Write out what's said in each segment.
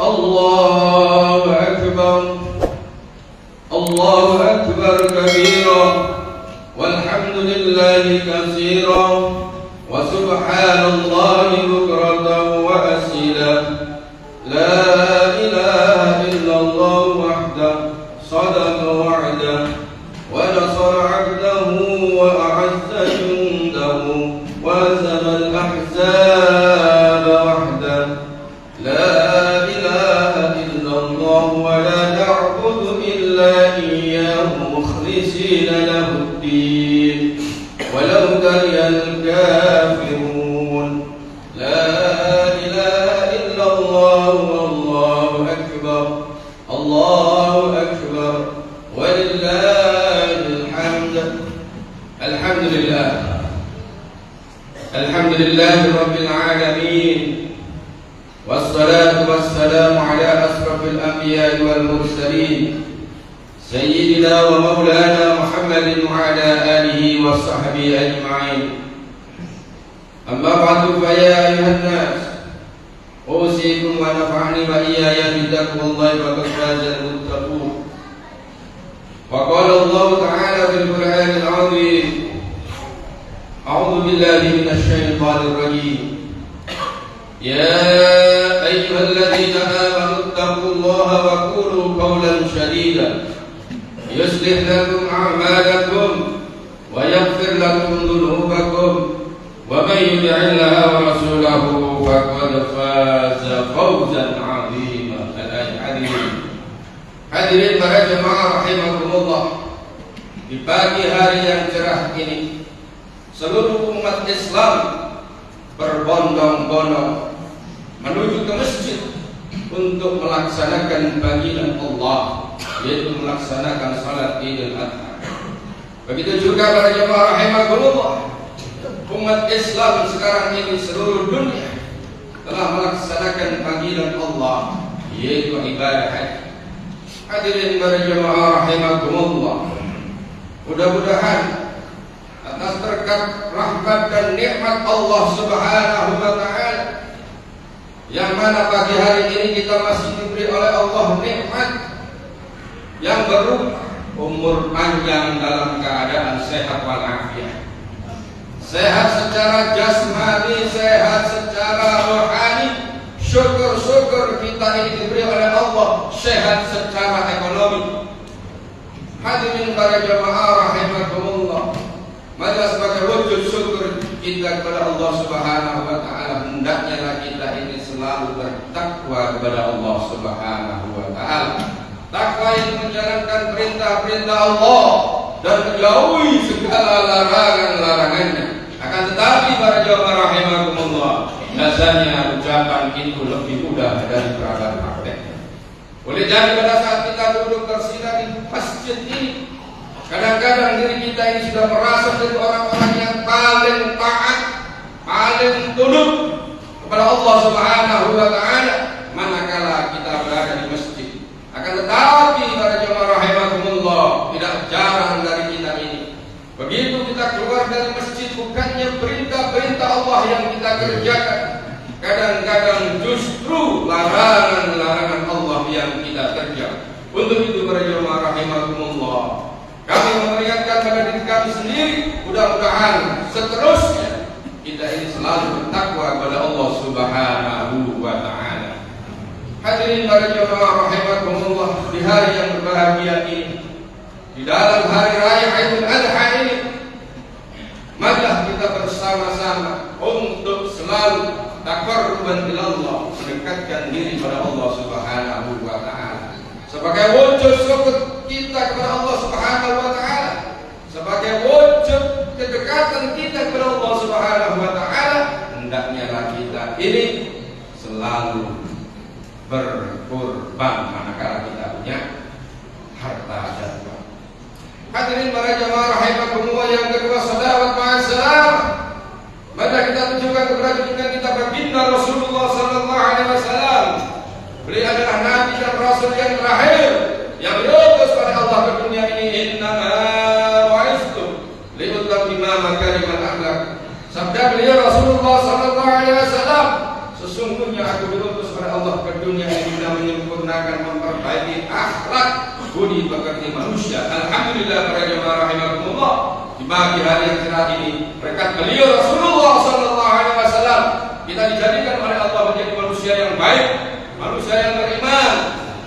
الله أكبر الله أكبر كبيرا والحمد لله كثيرا وسبحان الله بكرة وأصيلا لا إله إلا الله وحده صدق وعده ونصر عبده وأعز جنده وهزم الأحزاب وحده لا إله إلا الله ولا نعبد إلا إياه مخلصين له الدين ولو كره الكافرون لا إله إلا الله والله أكبر الله أكبر ولله الحمد الحمد لله الحمد لله رب العالمين والصلاة والسلام على أشرف الأنبياء والمرسلين سيدنا ومولانا محمد وعلى آله وصحبه أجمعين أما بعد فيا أيها الناس أوصيكم ونفعني وإياي بتقوى الله فقد فاز المتقون وقال الله تعالى في القرآن العظيم أعوذ بالله من الشيطان الرجيم يا أيها الذين آمنوا اتقوا الله وقولوا قولا سديدا يصلح لكم أعمالكم ويغفر لكم ذنوبكم ومن يطع الله ورسوله فقد فاز فوزا عظيما. Hadirin para jemaah rahimakumullah, di pagi hari yang cerah ini seluruh umat Islam berbondong-bondong menuju ke masjid untuk melaksanakan panggilan Allah, yaitu melaksanakan salat Idul Adha. Begitu juga para jemaah rahimakumullah, umat Islam sekarang ini seluruh dunia telah melaksanakan panggilan Allah, yaitu ibadah haji. Hadirin para jemaah rahimakumullah, mudah-mudahan atas berkat rahmat dan nikmat Allah Subhanahu wa taala, yang mana pagi hari ini kita masih diberi oleh Allah nikmat yang berupa umur panjang dalam keadaan sehat walafiat, sehat secara jasmani, sehat secara rohani. Syukur-syukur kita ini diberi oleh Allah sehat secara ekonomi. Hadirin para jemaah rahimakumullah, maka sebagai wujud syukur kita kepada Allah Subhanahu wa taala, hendaknya kita ini selalu bertakwa kepada Allah Subhanahu wa taala. Takwa yang menjalankan perintah-perintah Allah dan menjauhi segala larangan-larangannya. Akan tetapi para jemaah rahimakumullah, biasanya ucapan itu lebih mudah daripada praktek. Boleh jadi pada saat kita duduk bersila di masjid ini, kadang-kadang diri kita ini sudah merasa menjadi orang-orang yang paling taat, paling tunduk kepada Allah Subhanahu wa taala manakala kita berada di masjid. Akan tetapi para jemaah rahimakumullah, tidak jarang dari kita ini begitu kita keluar dari masjid, bukannya perintah-perintah Allah yang kita kerjakan, kadang-kadang justru larangan-larangan Allah yang kita kerjakan. Untuk itu para jemaah rahimakumullah, kami memperingatkan pada diri kami sendiri, mudah-mudahan seterusnya kita ini selalu bertakwa kepada Allah Subhanahu wa taala. Hadirin para jemaah rahimakumullah, di hari yang berbahagia ini, di dalam hari raya Idul Adha ini, maka kita bersama-sama untuk selalu taqarruban ila Allah, mendekatkan diri kepada Allah Subhanahu wa taala. Sebagai wujud syukur kita kepada Allah Subhanahu wa taala, sebagai wujud kedekatan kita kepada Allah Subhanahu wa taala, hendaknya kita ini selalu berkorban manakala kita punya harta dan uang. Hadirin para jemaah rahimakumullah, yang kedua, salawat ma'assalam, maka kita tunjukkan kepada junjungan kita baginda Rasulullah sallallahu alaihi wasallam. Beliau adalah nabi dan rasul yang terakhir yang diutus oleh Allah ke dunia ini. Innama bu'istu liutammima makarimal akhlaq. Sabda beliau Rasulullah sallallahu alaihi wasallam, sesungguhnya aku diutus oleh oleh Allah ke dunia ini guna menyempurnakan, memperbaiki akhlak budi pekerti manusia. Alhamdulillah para jemaah rahimakumullah, di pagi hari yang cerah ini berkat beliau Rasulullah sallallahu alaihi wasallam kita dijadikan oleh Allah menjadi manusia yang baik, manusia yang beriman,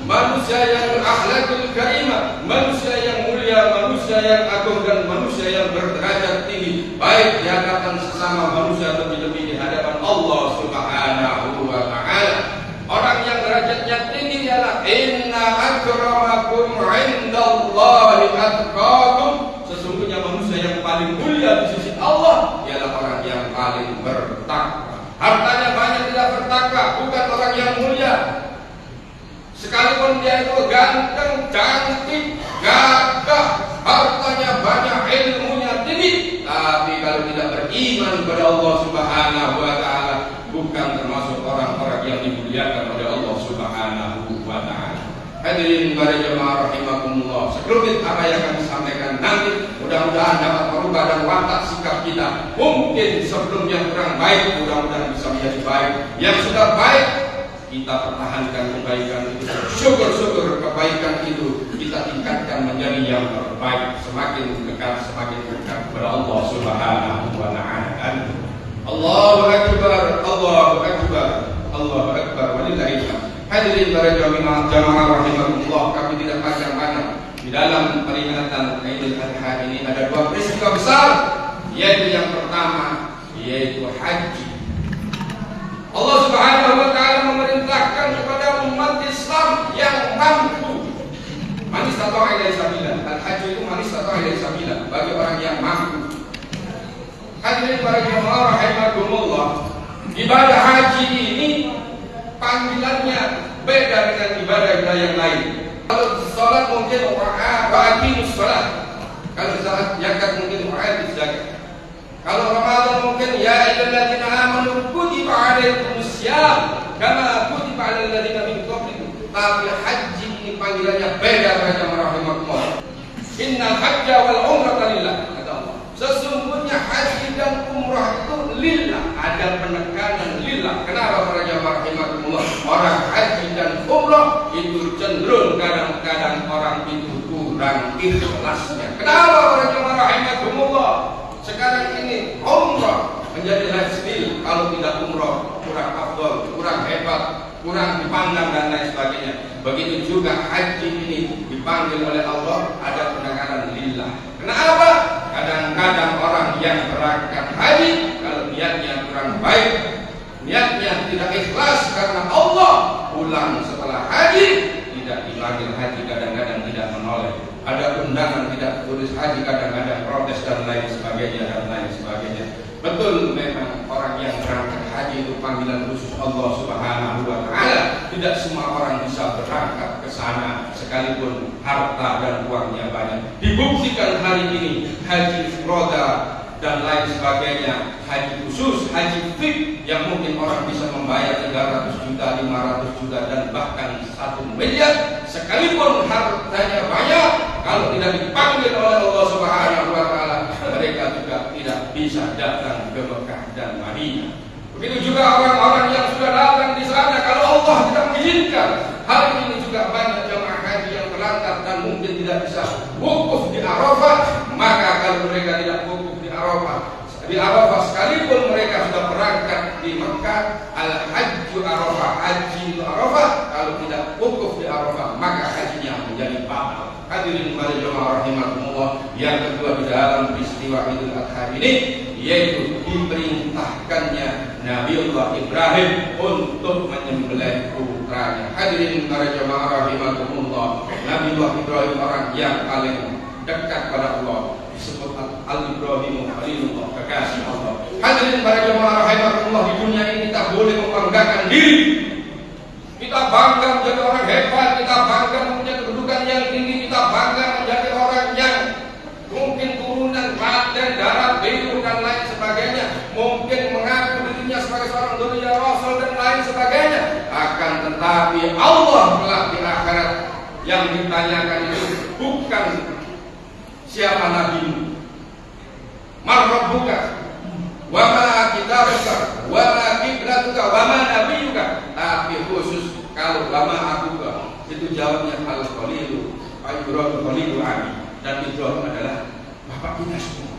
manusia yang berakhlakul karimah, manusia yang mulia, manusia yang agung, dan manusia yang berderajat tinggi, baik di hadapan sesama manusia, lebih-lebih di hadapan Allah Subhanahu wa taala. Orang yang derajatnya tinggi ialah inna akramakum indallahi atqakum. Sesungguhnya manusia yang paling mulia di sisi Allah ialah orang yang paling bertakwa. Hartanya banyak tidak bertakwa, bukan orang yang mulia. Sekalipun dia itu ganteng, cantik, gagah, hartanya banyak, ilmunya tinggi, tapi kalau tidak beriman kepada Allah Subhanahu wa taala, bukan termasuk orang-orang yang dimuliakan oleh Allah Subhanahu wa taala. Hadirin para jemaah rahimakumullah, sekelumit apa yang kami sampaikan nanti mudah-mudahan dapat merubah dan watak sikap kita. Mungkin sebelumnya kurang baik, mudah-mudahan bisa menjadi baik. Yang sudah baik kita pertahankan kebaikan itu, syukur-syukur kebaikan itu kita tingkatkan menjadi yang terbaik, semakin dekat kepada Allah Subhanahu wa taala. Allahu akbar, Allahu akbar, Allahu akbar, walillahil hamd. Hadirin para jamaah rahimakumullah, kami tidak panjang-panjang. Di dalam peringatan Idul Adha ini ada dua peristiwa besar, yaitu yang pertama yaitu haji. Allah Subhanahu wa taala memerintahkan kepada umat Islam yang mampu, man istata'a ilaihi sabila. Al-haji itu man istata'a ilaihi sabila, bagi orang yang mampu. Hadirin para jemaah rahimakumullah, ibadah haji ini panggilannya beda dengan ibadah yang lain. Kalau salat mungkin wa'aqimus salat, kalau zakat mungkin wa'atuz zakat. Kalau Ramadan mungkin ya ayyuhalladzina amanu kutiba alaikumus syiyam kama kutiba alal ladzina min qablikum. Tapi haji ini panggilannya beda para jemaah rahimakumullah. Innal hajja wal umrata lillah, kata Allah. Sesungguhnya haji dan umrah itu lillah, ada penekanan lillah. Kenapa para jemaah rahimakumullah? Orang haji dan umrah itu cenderung kadang-kadang orang itu kurang ikhlasnya. Kenapa para jemaah rahimakumullah? Sekarang ini umrah menjadi lifestyle, kalau tidak umrah kurang afdal, kurang hebat, kurang dipandang dan lain sebagainya. Begitu juga haji ini dipanggil oleh Allah ada penekanan lillah. Kenapa? Kadang-kadang orang yang berangkat haji kalau niatnya kurang baik, niatnya tidak ikhlas karena Allah, pulang setelah haji tidak dipanggil haji, kadang-kadang tidak menoleh. Ada undangan tidak tulis haji, kadang-kadang protes dan lain sebagainya. Betul, memang orang yang berangkat haji itu panggilan khusus Allah Subhanahu wa taala. Tidak semua orang bisa berangkat ke sana sekalipun harta dan uangnya banyak. Dibuktikan hari ini haji roda dan lain sebagainya, haji khusus, haji fik yang mungkin orang bisa membayar 300 juta, 500 juta dan bahkan 1 miliar, sekalipun hartanya banyak, kalau tidak dipanggil oleh Allah Subhanahu wa taala, mereka juga tidak bisa datang ke Mekah dan Madinah. Begitu juga orang-orang yang sudah datang di sana, kalau Allah tidak mengizinkan, hari ini juga banyak jemaah haji yang terlantar dan mungkin tidak bisa wukuf di Arafah. Maka kalau mereka tidak wukuf di Arafah sekalipun mereka sudah berangkat di Mekah, al-hajju Arafah, haji Arafah, kalau tidak wukuf di Arafah maka hajinya menjadi batal. Hadirin para jemaah rahimakumullah, yang kedua di dalam peristiwa Idul Adha ini yaitu diperintahkannya Nabiullah Ibrahim untuk menyembelih putranya. Hadirin para jemaah rahimakumullah, Nabiullah Ibrahim orang yang paling dekat pada Allah, disebut Al-Ibrahim Khalilullah, kekasih Allah. Hadirin para jemaah rahimakumullah, di dunia ini kita boleh membanggakan diri. Kita bangga menjadi orang hebat, kita bangga mempunyai kedudukan yang tinggi, kita bangga menjadi orang yang mungkin turunan Raden, darah biru dan lain sebagainya, mungkin mengaku dirinya sebagai seorang dunia Rasul dan lain sebagainya. Akan tetapi Allah kelak di akhirat yang ditanyakan itu bukan siapa nabimu, man rabbuka, wa ma kitabuka, wa ma qiblatuka, wa ma nabiyuka, tapi khusus Nabi Ibrahim adalah bapak kita semua.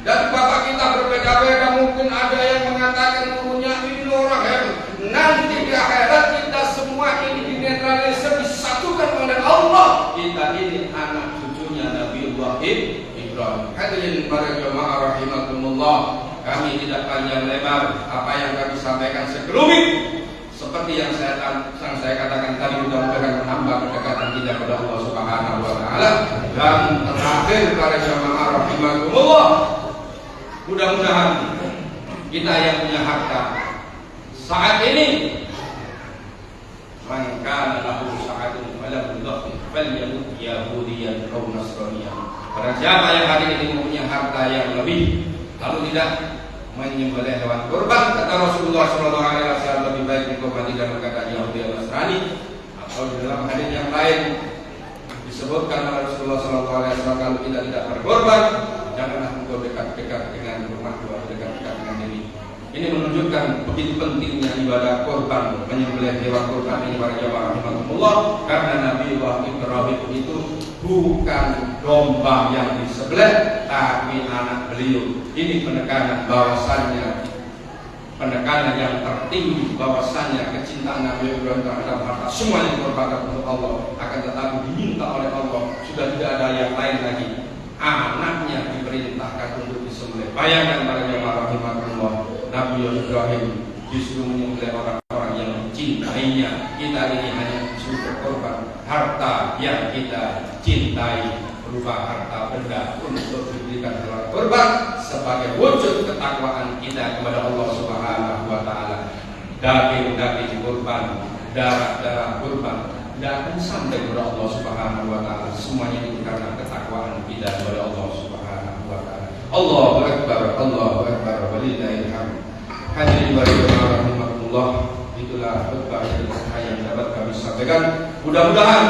Dan bapak kita berbeda-beda, mungkin ada yang mengatakan gurunya ini orang hebat. Nanti di akhirat kita semua ini dinetralisir, disatukan oleh Allah. Kita ini anak cucunya Nabi Ibrahim. Hadirin para jemaah rahimakumullah, kami tidak panjang lebar, apa yang kami sampaikan sekelumit seperti yang saya katakan tadi, mudah-mudahan menambah kedekatan kita kepada Allah Subhanahu wa taala. Dan terakhir para jemaah rahimakumullah, mudah-mudahan kita yang punya harta saat ini, man kana lahu sa'atun falahu dhafir falyamut yahudiyan aw nasraniyan. Barang siapa yang hari ini mempunyai harta yang lebih lalu tidak menyembelih hewan kurban, kata Rasulullah SAW, lebih baik dikorbankan dalam keadaan Yahudi atau Nasrani. Atau di dalam hadis yang lain disebutkan oleh Rasulullah SAW, kalau kita tidak berkorban, janganlah engkau dekat-dekat dengan rumah Tuhan, dekat-dekat dengan diri. Ini menunjukkan begitu pentingnya ibadah korban, menyembelih hewan kurban ini para jamaah rahimakumullah, karena Nabi Ibrahim itu bukan domba yang disembelih, tapi anak beliau. Ini penekanan bahwasannya, penekanan yang tertinggi bahwasannya kecintaan Nabi Ibrahim terhadap harta semuanya dikorbankan untuk Allah, akan tetapi diminta oleh Allah, sudah tidak ada yang lain lagi, anaknya diperintahkan untuk disembelih. Bayangkan para jamaah rahimakumullah, Nabi Ibrahim justru menyembelih orang-orang yang mencintainya. Kita ini hanya disuruh korban harta yang kita cintai berupa harta benda untuk diberikan hewan korban sebagai wujud ketakwaan kita kepada Allah Subhanahu wa taala. Daging-daging kurban, darah-darah kurban tidak akan sampai kepada Allah Subhanahu wa taala. Semuanya itu karena ketakwaan kita kepada Allah Subhanahu wa taala. Allahu akbar, Allahu akbar, walillahil hamd. Hadirin rahimakumullah, itulah khutbah yang dapat kami sampaikan. Mudah-mudahan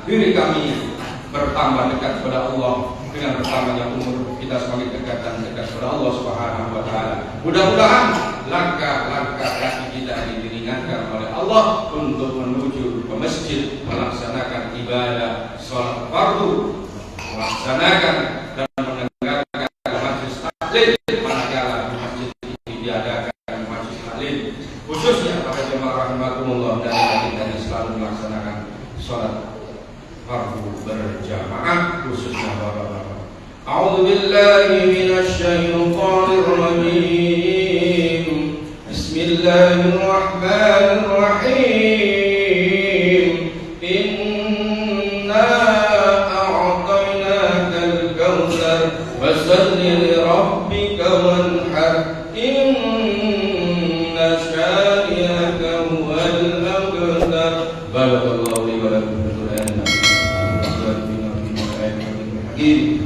diri kami bertambah dekat kepada Allah dengan bertambahnya umur kita, semakin dekat dan dekat kepada Allah Subhanahu wa taala. Mudah-mudahan langkah-langkah kaki kita diringankan oleh Allah untuk menuju ke masjid, melaksanakan ibadah salat fardu, melaksanakan dan mendengarkan majelis taklim manakala masjid ini diadakan majelis taklim, khususnya para jemaah rahimakumullah, dan kita selalu melaksanakan salat fardu berjamaah, khususnya bapak-bapak. A'udzu billahi minasy syaithanir rajim. Bismillahirrahmanirrahim. Inna a'tainakal kautsar fashalli li rabbika wanhar. Inna syani'aka huwal abtar. Barakallahu li wa lakum. Ini